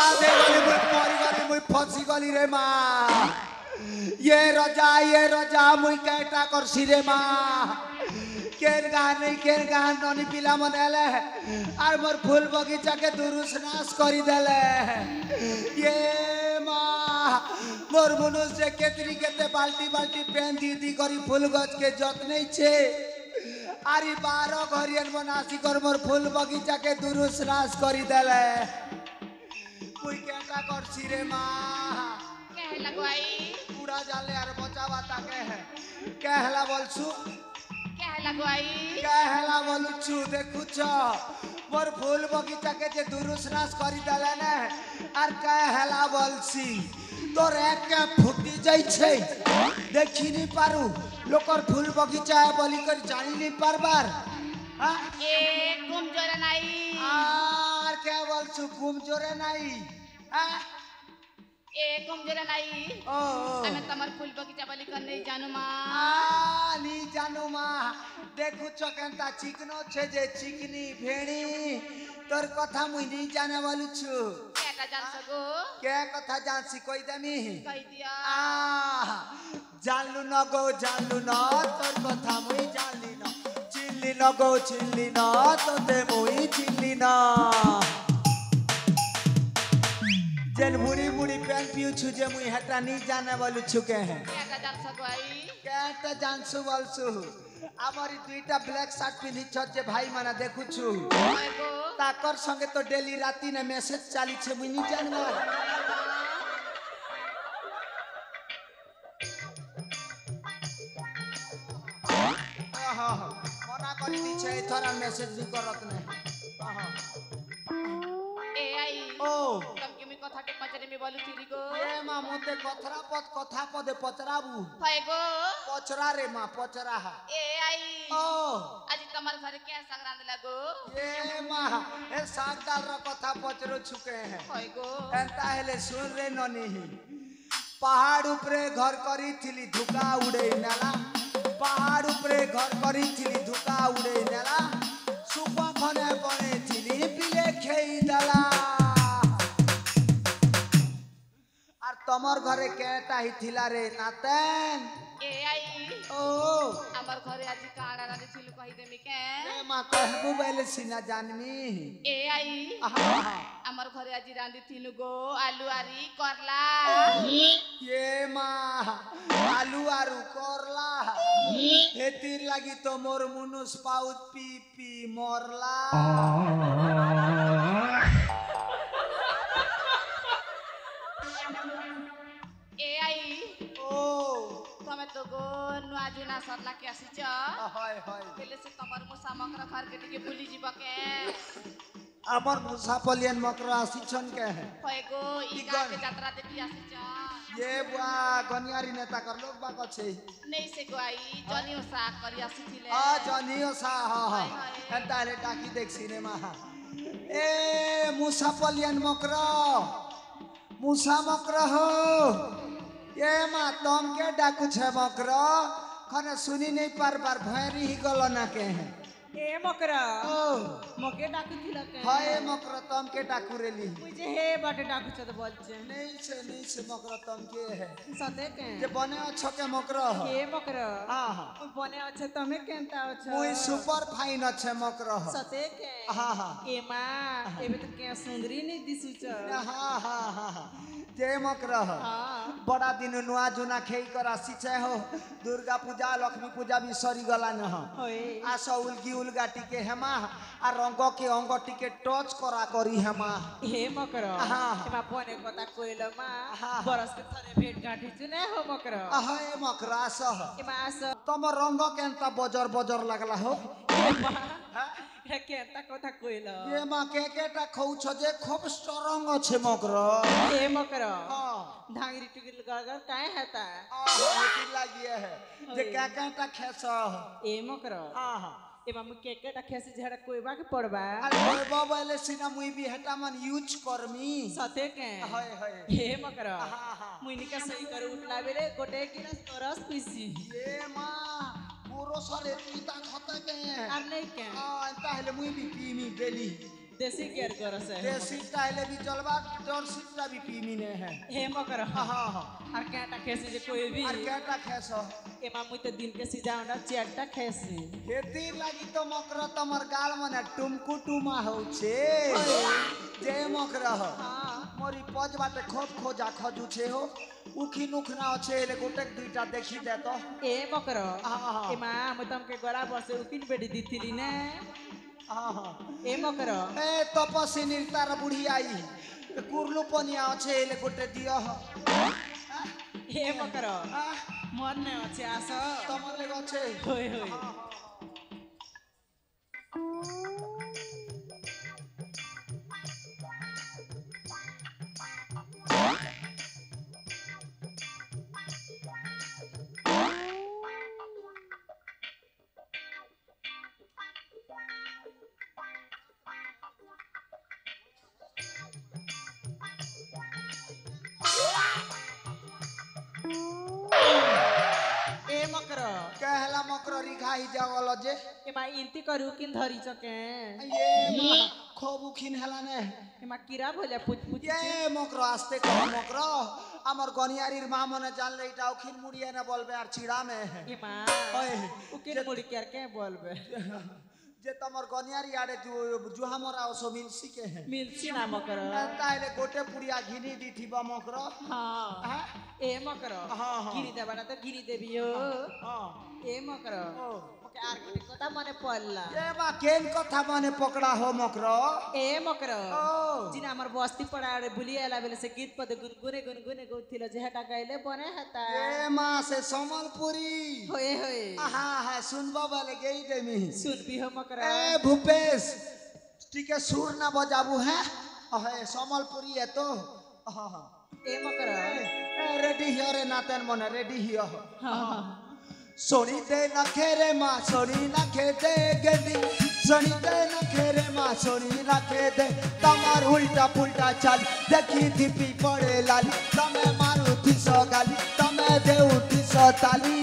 बर्बाद हो गली मुई मरी गली मुई फंसी गली रे माँ ये रजा मुई कैटा करसी रे माँ केन गान ननी पिला मनेले और मोर फूल बगीचा के दुरुस नाश करी देले ये माँ मोर मनुष्य केतरी केते बाल्टी बाल्टी पेन दी करी फूल गछ के जतने छे आरी 12 घरियन बनासी कर मोर फूल बगीचा के दुरुस नाश करी देले मुई केटा करसी रे माँ के लगवाई पूरा जाले यार बचावा ताके है कहला बोलसु कहला बोलुछु देखुछ मोर फूल बगीचा के जे दुरुस नाश करी देले ने आर कहला बोलसी तोर एक के फुटी जाई छे देखि नि पारू लोकर फूल बगीचा बोली कर जानी नि पारबार हां ए गुम जोरे नाई आर के बोलछु गुम जोरे नाई हां ए गुम जोरे नाई ओ আমি তোমার ফুল বগিচা বলি কর নেই জানো মা নি জানো মা দেখুছ কেনতা চিকনো ছে যে চিকনি ভেড়ি তোর কথা মুই নি জানে বলুছু কেটা জানছ গো কে কথা জানছি কই দেমি কই দিয়া জানলু ন গো জানলু ন তোর কথা মুই জানলি ন চিনলি ন গো চিনলি ন তোতে মুই চিনলি ন जेन मुड़ी मुड़ी पेन पिउछु जे मुई हटा नी जाने बोलु छुके हैं केटा जानछ गो आई केटा जानसु बोलसु আমারি দুইটা ব্ল্যাক শার্ট পিন্ধি ছ যে ভাই মানা দেখুछु তাকর সঙ্গে তো ডেলি রাতি না মেসেজ চালিছে মুই নি জানবা আহা মনা করি দিছে এথরা মেসেজ নি করত না আহা ए आई ओ तुम के मी कथा के पचरे में बोलु थिरी गो ए मा मोते कथा पदे पचराबू होय गो पचरा रे मा पचरा हा ए आई ओ आज तमर घरे के संक्रांत लागो ए मा ए साग दाल रो कथा पचरो छुके हैं होय गो एंता हेले सुन रे ननी पहाड़ ऊपरे घर करी थिली धुका उड़े नेला पहाड़ ऊपरे घर करी थिली धुका उड़े नेला सुपा खने बने थिली पिले खेई दला আর তোমার ঘরে কেটা হিথিলা রে নাতেন ए आई ও আমার ঘরে আজি কাড়া রাতে ছিল কই দেমি কে এ মা কহবু বেলে সিনা জানমি ए आई আহা আমার ঘরে আজি রাঁধি থিলু গো আলু আরি করলা এ মা আলু আরু করলা হেতির লাগি তো মোর মুনুস পাউত পি পি মরলা ए आई ও তুমি তো গো নুয়া জুনা সরলা কে আসিছ হয় হয় পেলে সে তোমার মো সামগ্র ঘর কে টিকে ভুলি যাব কে আমার মুসাফলিয়ান মকরা আসিছন কে হয় গো ই গা के যাত্রা দেখি আসিছ ये बुआ गनियारी नेता कर लोग बाक छे नहीं से गो आई जनी ओसा करी आसीथिले आ जनियो सा हा हा एंता रे टाकी देख सिनेमा ए मुसाफलियन मकरा मुसा मकरा हो ये मा तुम के डाकू छे मकरा खने सुनी नहीं बार भैरी ही गलो ना के हैं ए मकरा ओ मके डाकू थिला के हाय मकरा तुम के डाकू रेली मुझे हे बाटे डाकू छ तो बोलचे नहीं से मकरा तुम के है सते के जे बने अच्छो के मकरा हो ए मकरा हां हां ओ बने अच्छे तमे केनता अच्छे मुई सुपर फाइन अच्छे मकरा हो सते के हां हां ए मा एबे तो के सुंदरी नहीं दिसु छ हां हां हां जे मकरा हो हां बड़ा दिन नुआ जुना खेई कर आसी छे हो दुर्गा पूजा लक्ष्मी पूजा भी सरी गला न हो होय आसा उलगी उलगाटी के हेमा आ रंग के अंगटी के टच करा करी हेमा हे मकरा हाँ। एमा बने कथा कोइल मा हाँ। बरस के थरे भेट गाठी छु ने हो मकरा अहे मकरा सह एमा आस तम रंग केनता बजर बजर लागला हो एमा हां हे केनता कथा कोइल ये मा केटा खौ छ जे खूब स्ट्रॉंग छे मकरा ए मकरा हां धांगरी टुकिल गगर काहे हेता होती लागी है जे केटा खेस ए मकरा हां हां एमा मु केटा खेसी झड़ा कोइबा के पड़बा अरे बाबा सिना मुई भी हटा मन यूज करमी सते के हाय हाय हे मकरा हां हां मुइनी का सही कर उठला बेले गोटे गिलास तरस पीसी ये मां पूरो सरे पीता खता के আর नहीं के हां पहले मुई भी पीमी डेली देसी केयर करस है देसी टाइले भी जलवा जर्सी टा भी पीमिने है हे मकर हाँ हाँ আর কেটা খেছি যে কই বি আর কেটা খেস এমা মুই তো দিন কে সিজাউডা চেয়ারটা খেছি खेती लगी तो मकर तमर गाल मने टुमकु टुमा होछे जे मकर हां मोरी पज बाटे खोद खोजा खजू छे हो उखी नुखना আছে এলে গোটেক দুইটা দেখি দে তো এ মকর হ্যাঁ। এমা আমি তোমাকে গলা বসে উকিন বেডি দিছিলি না হ্যাঁ হ্যাঁ এ মকর এ তপসিনীর তার বুড়ি আই কুরলু পনিয়া আছে এলে গোটে দিও এ মকর মনে আছে আস তোমার লেগে আছে হই হই এ মকর कहला मकर रिखाई जावल जे এমা ইন্তি করু কিন ধরি চকে ये खूब उखिन हेला ने এমা কিরা বলে পুচ পুচ ये मकर आस्ते कह मकर আমার গনিয়ারির মা মনে জানলে এটা উখিন মুড়িয়ে না বলবে আর চিড়া মে এমা ওই উকিন মুড়ি কে আর কে বলবে যে তোমার গনিয়ারি আড়ে জুহা মরা ওসো মিলসি কে হে মিলছি না মকর তাইলে গোটে পুড়িয়া ঘিনি দিথিব মকর হ্যাঁ হ্যাঁ এ মকর হ্যাঁ, হ্যাঁ। গিরি দেবাটা তো গিরি দেবিও হ্যাঁ এ মকর ও ওকে আর কি কথা মনে পড়লা এ বা কেন কথা মানে পকড়া হো মকর এ মকর ও जिन हमर बस्ती पड़ाड़े बुलिया आला बेले से गीत पद गुनगुने गुनगुने गौथिलो जे हटा गाइले बने हता ए मा से समलपुरी होए होए आहा हा सुनबो बोले गई देमी सुन भी हो मकर ए भूपेश टिके सुर ना बजाबू है अहे समलपुरी है तो आहा हा ए मकर ए रेडी हियो रे नातन मने रेडी हियो हां हां सोनी दे ना खेरे मा सोनी ना खेदे गदी सोनी दे ना खेरे मा सोनी ना खेदे तमार उल्टा पुल्टा चाल देखी दीपी पड़े लाली तमे मारू दिसो गाली तमे दे उठिसो ताली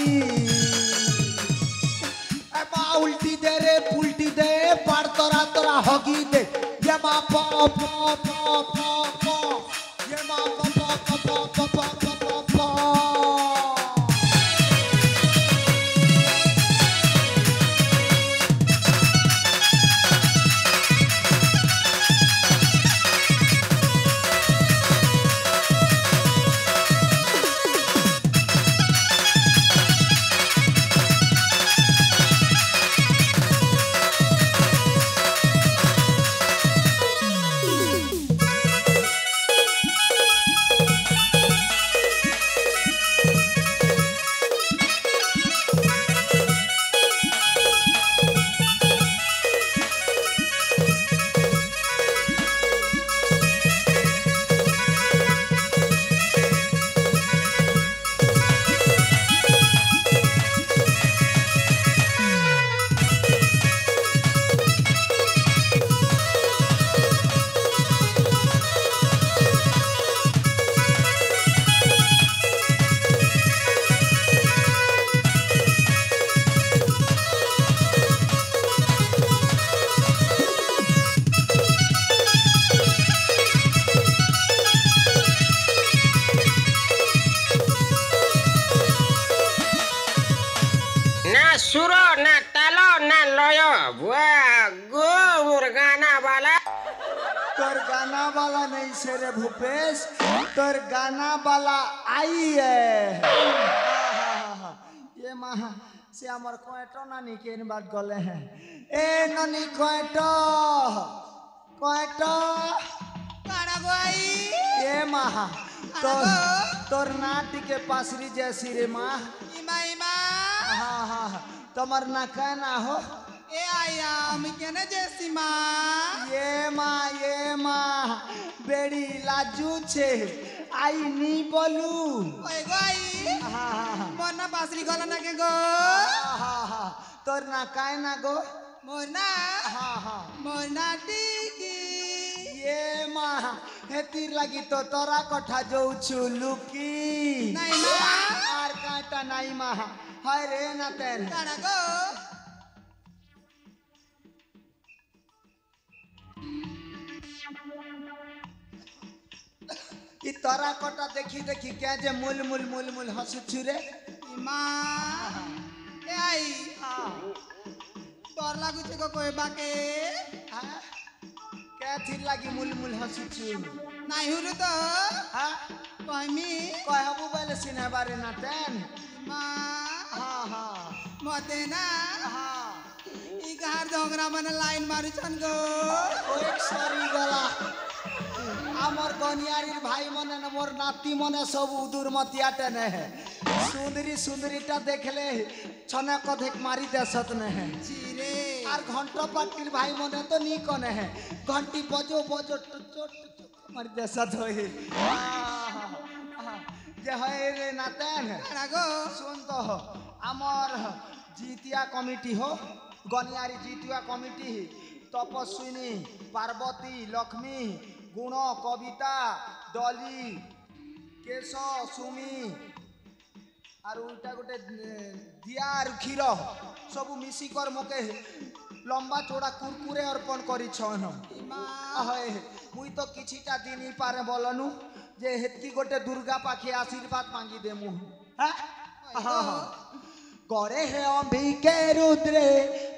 ए मा उल्टी दे रे पुल्टी दे पार तोरा तोरा होगी दे ये मा पो पो पो पो पो ये मा पो पो पो पो पो पो पो सुरो ना तालो ना लयो वाह गो मुर्गाना वाला तोर गाना वाला नहीं से रे भूपेश तोर गाना वाला आई है ये महा से हमर कोएटो नानी केन बात गले हैं ए नानी कोएटो कोएटो काना गोई ये महा तोर नाटी के पासरी जैसी रे माँ इमा इमा हाँ हाँ तमर ना कहना हो ए आया मी केने जैसी माँ ये माँ बेड़ी लाजू छे आई नी बोलू ओए गोई हाँ हाँ मोरना बासरी गला ना के गो हाँ तोर ना काय ना गो मोरना हाँ हाँ मोरना टिकी ये माँ हे तीर लगी तो तोरा कठा जो लुकी नहीं माँ आर काटा नहीं माँ हाय रे ना तेन काना गो इ तोरा कटा देखी देखी क्या जे मुल मुल मुल मुल हंसुछु रे माँ ए आई डर लाଗୁଛି को कहबा के हाँ? क्या थी लगी मुल मुल हंसुछु नाही हुरु तो हाँ कहमी कहबू बोले सिने बारे ना तेन माँ हाँ हाँ मते ना हाँ ई घर दोंगरा मन लाइन मारू छन गो ओ एक सरी गला আমার গনিয়ারির ভাই মনে না মোর নাতি মনে সব উদুর মতিয়াতে নে সুন্দরী সুন্দরীটা দেখলে ছনে কধেক মারি দেশত নে চিরে আর ঘন্টা পাটির ভাই মনে তো নি কনে ঘন্টি বজো বজো চট মারি দেশত হই যে হয় রে নাতেন গো শুন তো আমার জিতিয়া কমিটি হো গনিয়ারি জিতিয়া কমিটি তপস্বিনী পার্বতী লক্ষ্মী गुण कविता डली केश सुमी और उल्टा गोटे दिया और क्षीर सब मिसिकर मोके लंबा चौड़ा कुरकुरे अर्पण करी मुई तो किछिटा दिन ही पारे बोलनु जे हेतकी गोटे दुर्गा पाखे आशीर्वाद मांगी दे मु करे हे अंबिके रुद्रे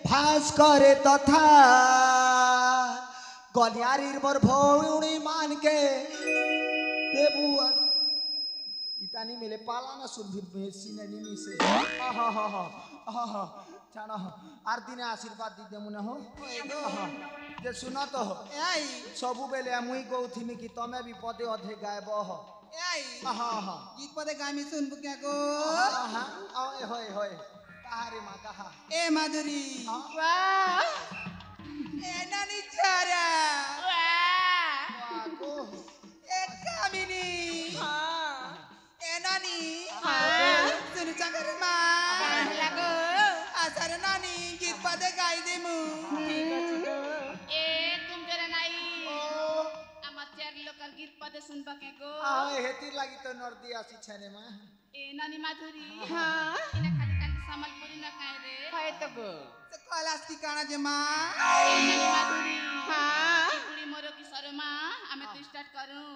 भास्कर तथा गलियारीर मोर भौणी मान के देबू इटानी मिले पाला ना सुरभि सीने निमी से जानो आर दिने आशीर्वाद दी देमु ना हो जे सुनो तो आई सबु बेले मुई कहउथिमी कि तमे भी पदे अधे गायब हो आई गीत पदे गामी सुनबु क्या गो ओए होय होय कहा रे मां कहा ए माधुरी वाह ए नानी चारा वाह को ए कामिनी ए नानी सुन चंगर मां লাগো आसार नानी गीत पदे गाई देमु এ তুমি নাই আমার চার লোকের গীত পদে শুনবা কে গো हेतिर लागि तो नर्दी आसी छने मा এ নানি মাধুরী হ্যাঁ এটা খালি খালি সম্বলপুরি না কাই রে হয় তো গো कलास की काना जे मां এ নানি মাধুরী হ্যাঁ কুড়ি মোর কি শর্মা আমি তো স্টার্ট করুं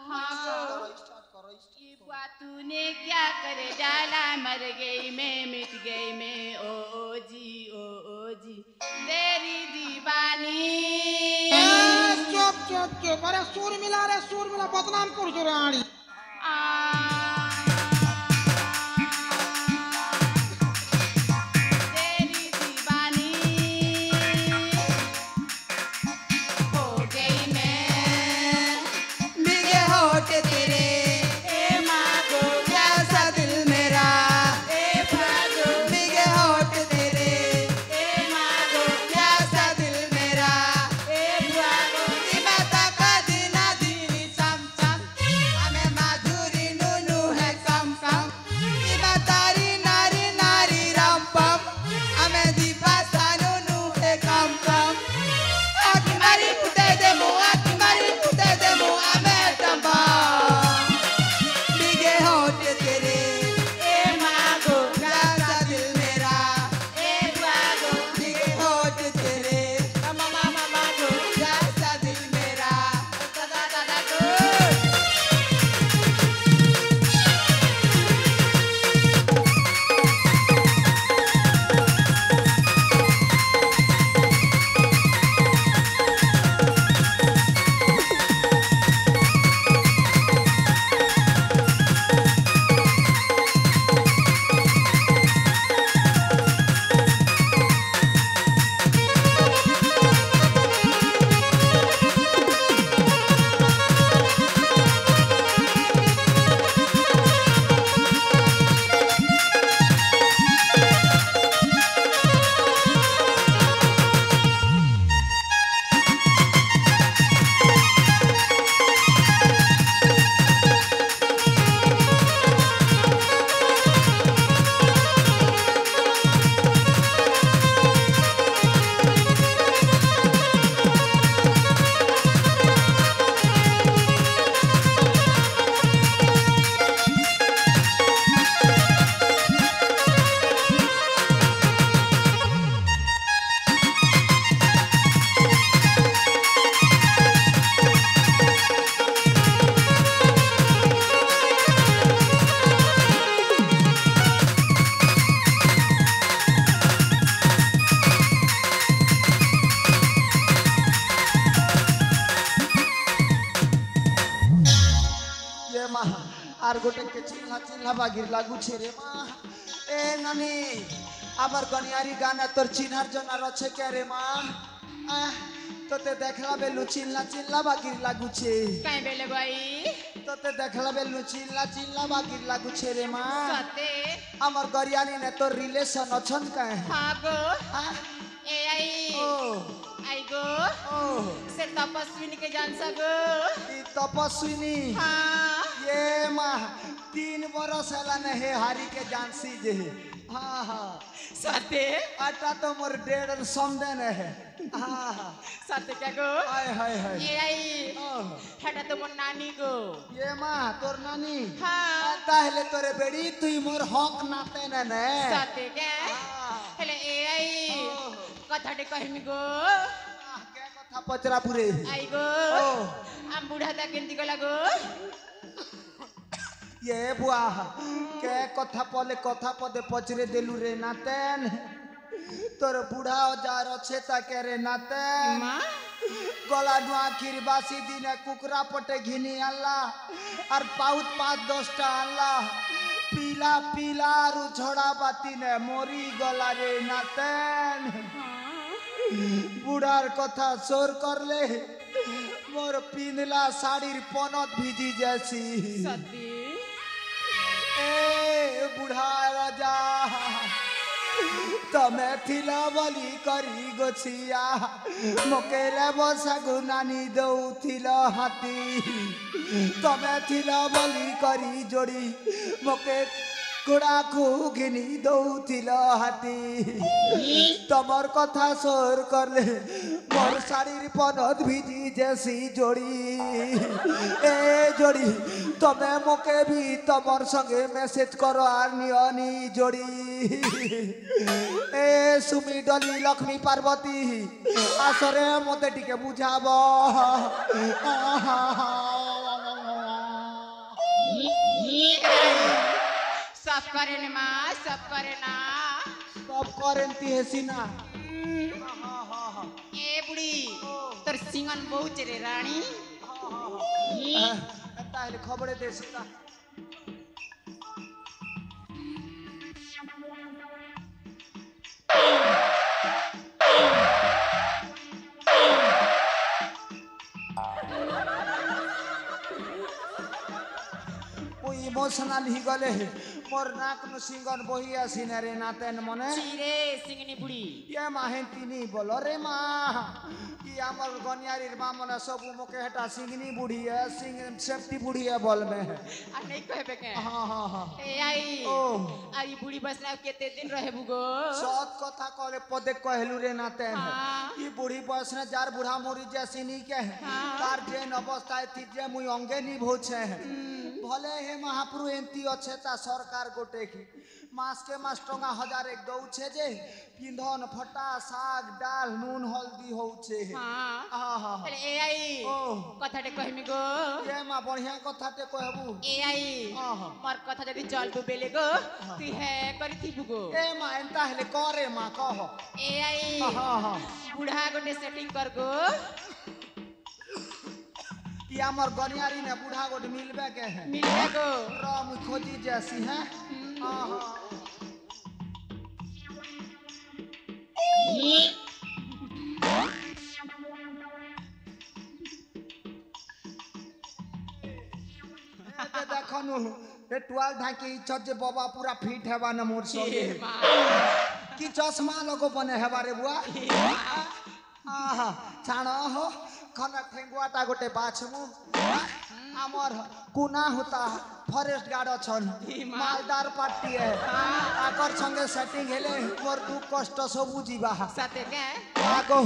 स्टार्ट करो ये बुआ तूने क्या करे डाला मर गई मैं मिट गई मैं ओ जी तेरी दीवानी চুপ চুপ চুপ আরে সুর মিলা বদনাম করছো রে আড়ি तेरी दीवानी हो गई मैं भीगे होठ तेरे ए मागो प्यासा दिल मेरा ए भागो भीगे होठ तेरे ए मागो प्यासा दिल मेरा ए भागो इबाता का दिना दिनी सम सम हमें माधुरी नुनु है कम कम इबातारी नारी नारी रम पम हमें दीपा सानुनु है कम कम आकी मारी पुते दे मु हमें तंबा भीगे होठ तेरे ए मागो प्यासा दिल मेरा ए भागो भीगे होठ तेरे मागो प्यासा दिल मेरा दादा गो আর গোটেকে চিল্লা চিল্লা বাগির লাগুছে রে মা এ নানি আমার গনিয়ারি গানা তোর চিনহার জন্য রছে কে রে মা তোতে দেখলা বেলু চিল্লা চিল্লা বাগির লাগুছে কাই বেলে ভাই তোতে দেখলা বেলু চিল্লা চিল্লা বাগির লাগুছে রে মা সতে আমার গরিয়ানি নে তোর রিলেশন অছন কায় হ্যাঁ গো ए आई ও आई गो ও से तपस्विनी के जान सगो ই তপস্বিনী हाँ ये माँ 3 बरस हला ने हे हारी के जानसी जे हाँ हाँ सते आटा तो मोर डेढ़ समझे ने है हाँ हाँ सते क्या गो हाय हाय हाय ए आई ओह, हटा तो मोर नानी गो ये माँ तोर नानी हाँ ताहले तोरे बेड़ी तुई मोर हक नाते ने सते क्या हाँ। हेले ए आई कथा डे कहिमी गो के कथा पचरा पुरे आई गो ओह। आम बुढ़ा ता केंती गला गो ये बुआ के कथा पले कथा पदे पचरे देलु रे नातेन तोर बुढ़ा औजार अच्छे ता के रे नातेन माँ गला नुआ खिरबासी दिने कुकरा पटे घिनी आला और पाउत 5-10टा आला पीला पीला रु झोड़ा बाती ने मोरी गला रे नातेन बुढ़ार कथा सोर कर ले मोर पिंदला साड़ीर पनत भिजी जैसी सती ए बुढ़ा राजा तमे थिला बली करी गोछिया मकेले बसा गुनानी दउथिल हाथी तमे थिला बली करी जोड़ी मके घोड़ा को घिनी दउथिल हाथी तमर कथा सोर करले मोर शारीर पनत भिजी जैसी जोड़ी ए जोड़ी तमे मोके भी तमर संगे मैसेज करो आर नियनी जोड़ी ए सुमी डली लक्ष्मी पार्वती आसरे मते टिके बुझाब सब करे ने माँ सब करे ना सब करेंती है सीना ए बुढ़ी तोर सिंगन बहुत रे रानी ताहले खबरे दे सीता इमोशनल ही गले मोर नाक नु सिंगन बही आसीना रे नातेन मने चिरे सिंगनी बुढ़ी ये माहेंतीनी बोलो रे माँ ये हमर गनियारीर माँ मने सब मोके हटा सिंगनी बुढ़ी है सिंग सेफ्टी बुढ़ी है बोल में आ नहीं कहबे के हाँ हाँ हाँ ए आई ओ आई बुढ़ी बसना केते दिन रहे बुगो सत कथा कहले पदे कहलू रे नातेन हाँ। ये बुढ़ी बस ने जार बुढ़ा मोरी जैसी नहीं के हाँ। तार जेन अवस्था थी जे मुई अंगे नहीं भोछे भले हे महाप्रभु एंती अच्छे ता सरकार गोटे की मास के मास टंगा 1000 एक दउछे जे पिंधन फटा साग डाल नून हल्दी होउछे हां हां हां अरे ए आई ओ कथाटे कहमी गो ये मा बढ़िया कथाटे कहबू ए आई हां हां मोर कथा जदी चलबू बेले गो तू है करी थी बुगो ए मा एंता हेले करे मा कह ए आई हां हां बुढ़ा गोटे सेटिंग कर गो कि हमर गनियारी ने बूढ़ा गोट मिलबे के है मिलबे गो राम खोजी जैसी है हां हां देखनु ए टुआल ढाकी इच्छा जे बाबा पूरा फिट हेबा न मोर संगे कि चश्मा लगो बने हेबा रे बुआ आहा छाण हो खना ठेंगुआटा गोटे बाछमु आमर कुना होता फॉरेस्ट गार्ड छन मालदार पार्टी है आकर संगे सेटिंग हेले मोर दुख कष्ट सबु जीवा साथे के आगो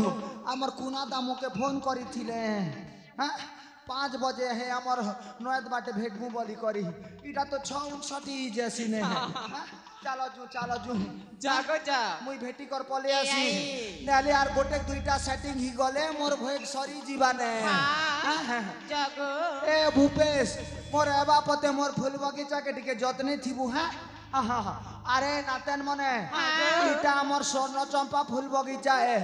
आमर कुना दामो के फोन करी थिले हां 5 बजे है आमर नयत बाटे भेटबू बोली करी इटा तो 6:59 जैसी ने है चलो जू जागो जा मुई भेटी कर पले आसी आई। नेले यार गोटे दुईटा सेटिंग ही गले मोर भोग सरी जीवाने हां जागो ए भूपेश मोर एबा पते मोर फूल बगीचा के टिके जतने थिबू हां আহা আরে নাতেন মনে ইটা আমার স্বর্ণ চম্পা ফুল বগিচা এ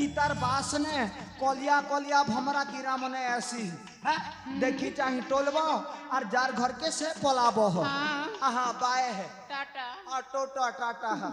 ইতার বাসনে কলিয়া কলিয়া ভমরা কিরা মনে আসি হ্যাঁ দেখি চাহি টলব আর যার ঘর के से पलाब आहा बाय है टाटा टोटा टाटा है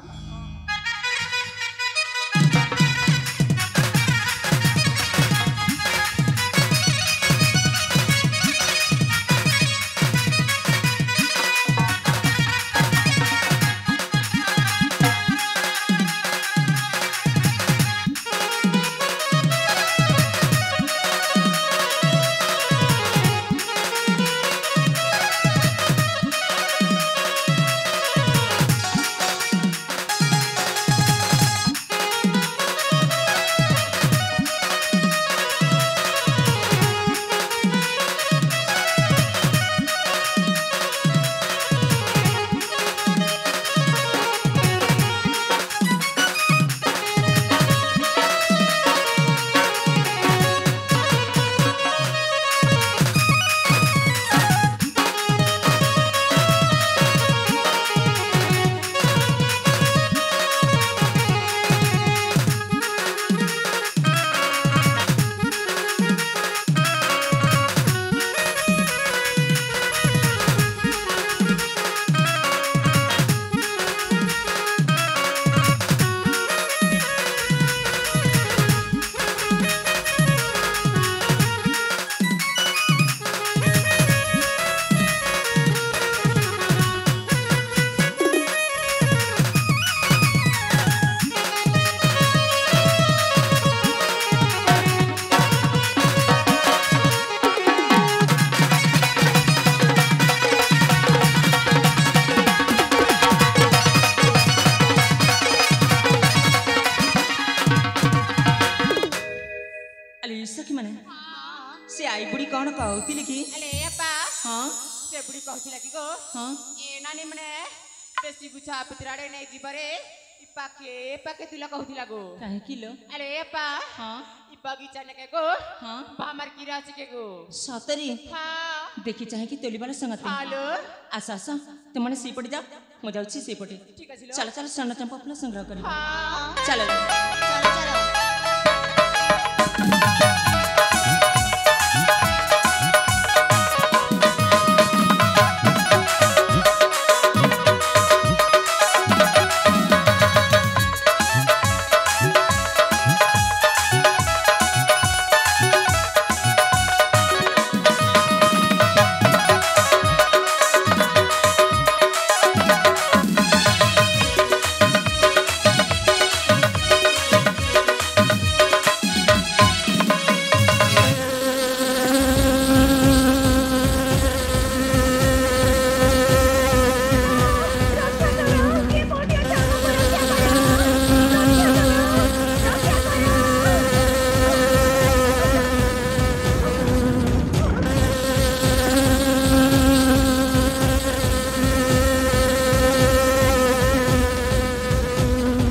से आई बुढ़ी कौन कहती कि अरे अपा हाँ से बुढ़ी कहती कि गो हाँ ए नानी मने बेसी गुछा पितराडे नै जीवरे इपाके पाके तुला कहती गो काहे किलो अरे अपा हाँ इ बगीचा ने के गो हाँ बामर की राशि के गो सतरी हाँ देखी चाहे कि तोली वाला संगत हेलो आसा आसा तुमने सीपटे जा मैं जाऊँ सीपटे ठीक है चलो चलो सोना चंपा अपना संग्रह करें हाँ चलो चलो चलो